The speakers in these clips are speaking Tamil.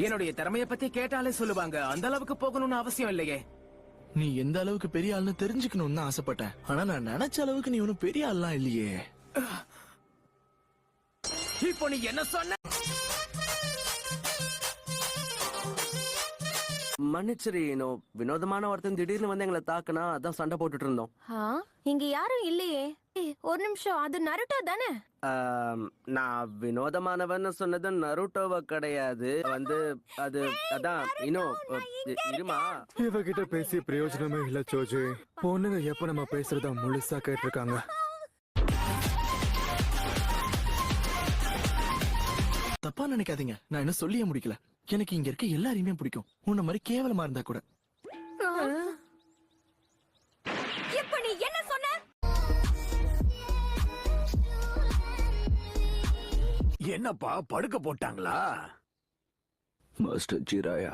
என்னுடைய திறமைய பத்தி கேட்டாலே சொல்லுவாங்க. அந்த அளவுக்கு போகணும்னு அவசியம் இல்லையே. நீ எந்த அளவுக்கு பெரிய ஆள்னு தெரிஞ்சுக்கணும்னு தான் ஆசைப்பட்டேன். ஆனா நான் நினைச்ச அளவுக்கு நீ ஒன்னும் பெரிய ஆள்லாம் இல்லையே. இப்போ நீ என்ன சொன்ன? மன்னிச்சிரு, வினோதமான ஒருத்தன் திடீர்னு வந்து எங்களை தாக்குனா அதான் சண்டை போட்டுட்டு இருந்தோம். இங்க யாரும் இல்லையே. ஒரு நிமிஷம், அது நருட்டோ தானே? நான் வினோதமானவன்னு சொன்னது நருட்டோவ கிடையாது. அது அதான் இருமா. இவகிட்ட பேசி பிரயோஜனமே இல்ல சோஜி. பொண்ணுங்க எப்ப நம்ம பேசுறத முழுசா கேட்டிருக்காங்க. தப்பா நினைக்காதீங்க, நான் என்ன சொல்லியே முடிக்கல. எனக்கு இங்க இருக்க எல்லாரையுமே பிடிக்கும், உன்ன மாதிரி கேவலமா இருந்தா கூட. இப்ப நீ என்ன சொன்ன? என்னப்பா படுக்க போட்டாங்களா? Master Jiraiya.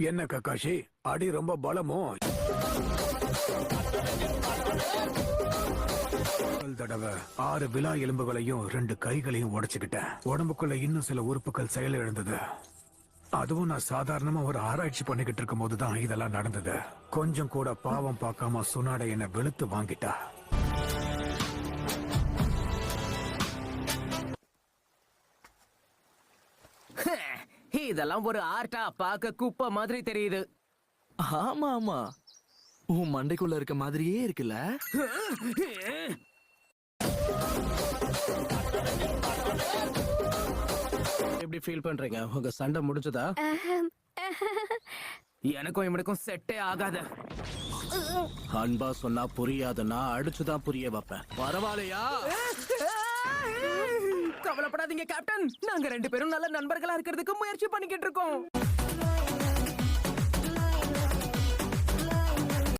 என்ன கக்காஷி, அடி ரொம்ப பலமோ? தடவை 6 விலா எலும்புகளையும் 2 கைகளையும் உடைச்சுக்கிட்டேன். உடம்புக்குள்ள இன்னும் சில உறுப்புகள் செயலிழந்தது. அதுவும் நான் சாதாரணமா ஒரு ஆராய்ச்சி பண்ணிக்கிட்டு இருக்கும் போதுதான் இதெல்லாம் நடந்தது. கொஞ்சம் கூட பாவம் பார்க்காம சுனாட என்ன வெளுத்து வாங்கிட்டா. இதெல்லாம் ஒரு ஆர்ட்டா? பார்க்க குப்பை மாதிரி தெரியுது. ஆமா ஆமா, உன் மண்டைக்குள்ள இருக்க மாதிரியே இருக்குல்ல. எப்படி ஃபீல் பண்றீங்க? உங்க சண்டை முடிஞ்சதா? எனக்கும் இவனுக்கும் செட்டே ஆகாத. அன்பா சொன்னா புரியாதுன்னா அடிச்சுதான் புரிய வைப்பேன். பரவாயில்லையா? கவலைப்படாதீங்க கேப்டன், நாங்க 2 பேரும் நல்ல நண்பர்களா இருக்கிறதுக்கு முயற்சி பண்ணிக்கிட்டு இருக்கோம்.